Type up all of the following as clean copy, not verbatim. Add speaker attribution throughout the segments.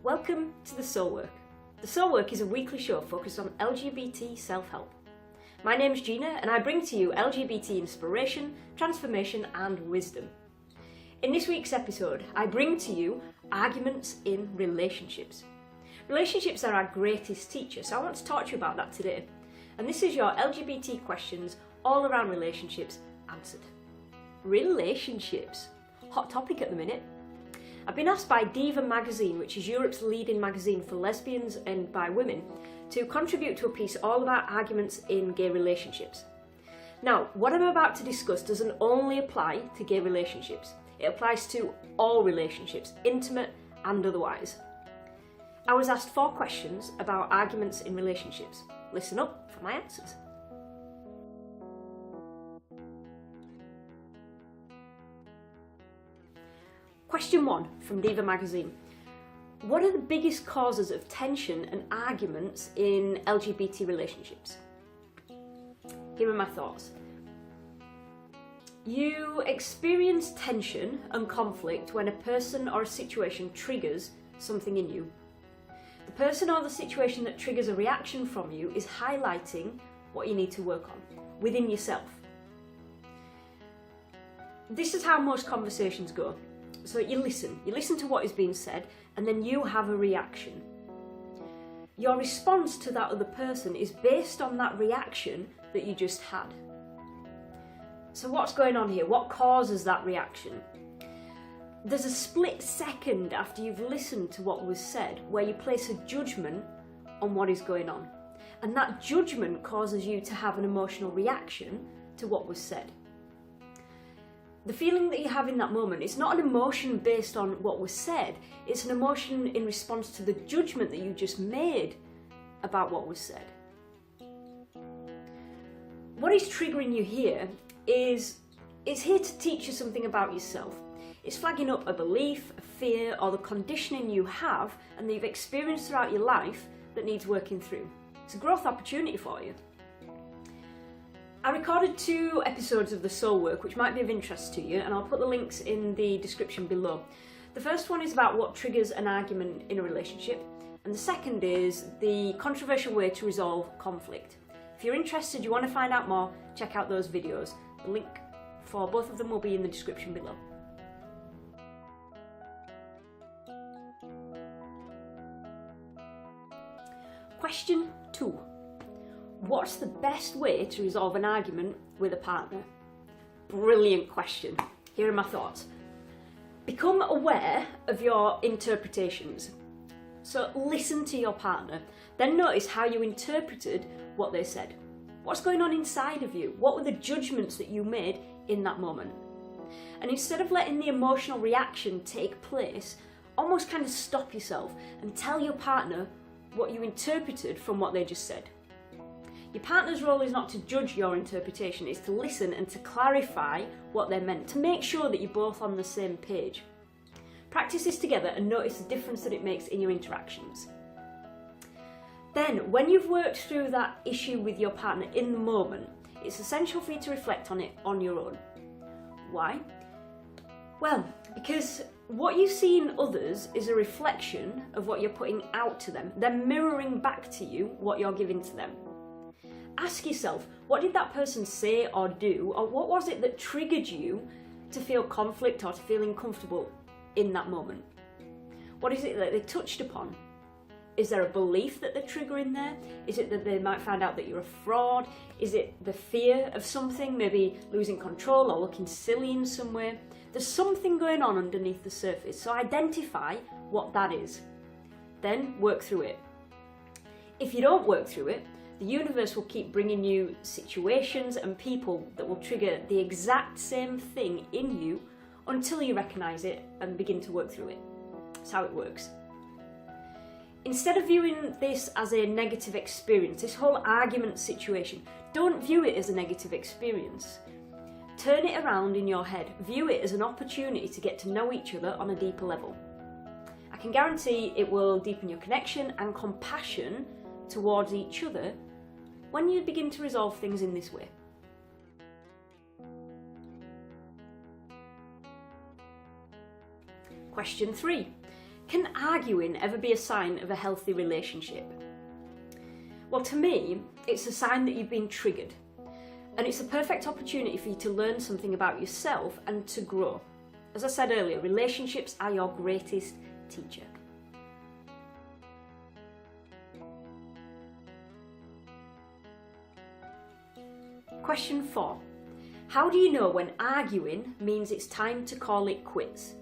Speaker 1: Welcome to The Soul Work. The Soul Work is a weekly show focused on LGBT self-help. My name's Gina and I bring to you LGBT inspiration, transformation and wisdom. In this week's episode, I bring to you arguments in relationships. Relationships are our greatest teacher, so I want to talk to you about that today. And this is your LGBT questions all around relationships answered. Relationships. Hot topic at the minute. I've been asked by Diva Magazine, which is Europe's leading magazine for lesbians and bi women, to contribute to a piece all about arguments in gay relationships. Now, what I'm about to discuss doesn't only apply to gay relationships. It applies to all relationships, intimate and otherwise. I was asked 4 questions about arguments in relationships. Listen up for my answers. Question 1 from Diva Magazine. What are the biggest causes of tension and arguments in LGBT relationships? Here are my thoughts. You experience tension and conflict when a person or a situation triggers something in you. The person or the situation that triggers a reaction from you is highlighting what you need to work on within yourself. This is how most conversations go. So you listen to what is being said, and then you have a reaction. Your response to that other person is based on that reaction that you just had. So what's going on here? What causes that reaction? There's a split second after you've listened to what was said where you place a judgment on what is going on. And that judgment causes you to have an emotional reaction to what was said. The feeling that you have in that moment, it's not an emotion based on what was said, it's an emotion in response to the judgment that you just made about what was said. What is triggering you here is it's here to teach you something about yourself. It's flagging up a belief, a fear, or the conditioning you have and that you've experienced throughout your life that needs working through. It's a growth opportunity for you. I recorded 2 episodes of The Soul Work which might be of interest to you, and I'll put the links in the description below. The first one is about what triggers an argument in a relationship, and the second is the controversial way to resolve conflict. If you're interested, you want to find out more, check out those videos. The link for both of them will be in the description below. Question 2. What's the best way to resolve an argument with a partner? Brilliant question. Here are my thoughts. Become aware of your interpretations. So listen to your partner, then notice how you interpreted what they said. What's going on inside of you? What were the judgments that you made in that moment? And instead of letting the emotional reaction take place, almost kind of stop yourself and tell your partner what you interpreted from what they just said. Your partner's role is not to judge your interpretation, it's to listen and to clarify what they meant, to make sure that you're both on the same page. Practice this together and notice the difference that it makes in your interactions. Then, when you've worked through that issue with your partner in the moment, it's essential for you to reflect on it on your own. Why? Well, because what you see in others is a reflection of what you're putting out to them. They're mirroring back to you what you're giving to them. Ask yourself, what did that person say or do, or what was it that triggered you to feel conflict or to feel uncomfortable in that moment? What is it that they touched upon? Is there a belief that they're triggering there? Is it that they might find out that you're a fraud? Is it the fear of something, maybe losing control or looking silly in some way? There's something going on underneath the surface, so identify what that is. Then work through it. If you don't work through it, the universe will keep bringing you situations and people that will trigger the exact same thing in you until you recognise it and begin to work through it. That's how it works. Instead of viewing this as a negative experience, this whole argument situation, don't view it as a negative experience. Turn it around in your head. View it as an opportunity to get to know each other on a deeper level. I can guarantee it will deepen your connection and compassion towards each other when you begin to resolve things in this way. Question 3. Can arguing ever be a sign of a healthy relationship? Well, to me, it's a sign that you've been triggered. And it's a perfect opportunity for you to learn something about yourself and to grow. As I said earlier, relationships are your greatest teacher. Question 4. How do you know when arguing means it's time to call it quits?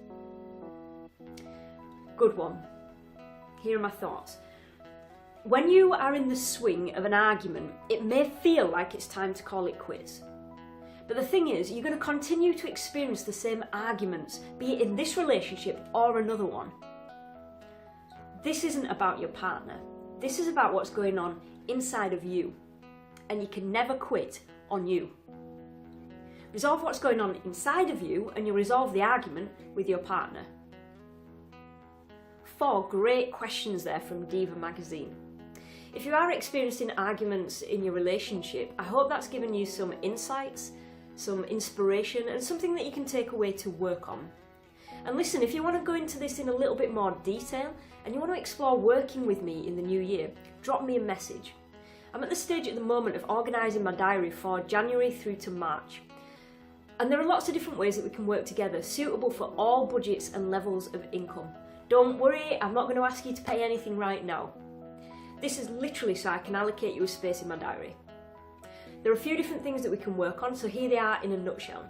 Speaker 1: Good one. Here are my thoughts. When you are in the swing of an argument, it may feel like it's time to call it quits. But the thing is, you're going to continue to experience the same arguments, be it in this relationship or another one. This isn't about your partner. This is about what's going on inside of you. And you can never quit on you. Resolve what's going on inside of you and you resolve the argument with your partner. 4 great questions there from Diva Magazine. If you are experiencing arguments in your relationship, I hope that's given you some insights, some inspiration and something that you can take away to work on. And listen, if you want to go into this in a little bit more detail and you want to explore working with me in the new year, drop me a message. I'm at the stage at the moment of organising my diary for January through to March. And there are lots of different ways that we can work together, suitable for all budgets and levels of income. Don't worry, I'm not going to ask you to pay anything right now. This is literally so I can allocate you a space in my diary. There are a few different things that we can work on, so here they are in a nutshell.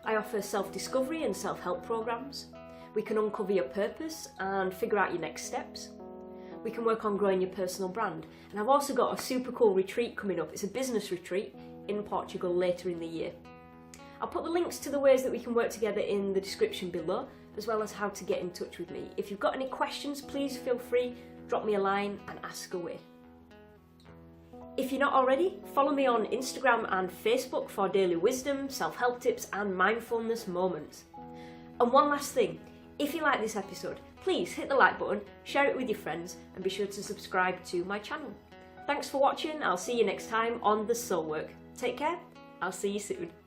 Speaker 1: I offer self-discovery and self-help programs. We can uncover your purpose and figure out your next steps. We can work on growing your personal brand. And I've also got a super cool retreat coming up. It's a business retreat in Portugal later in the year. I'll put the links to the ways that we can work together in the description below, as well as how to get in touch with me. If you've got any questions, please feel free, drop me a line and ask away. If you're not already, follow me on Instagram and Facebook for daily wisdom, self-help tips and mindfulness moments. And one last thing, if you like this episode, please hit the like button, share it with your friends and be sure to subscribe to my channel. Thanks for watching, I'll see you next time on The Soul Work. Take care, I'll see you soon.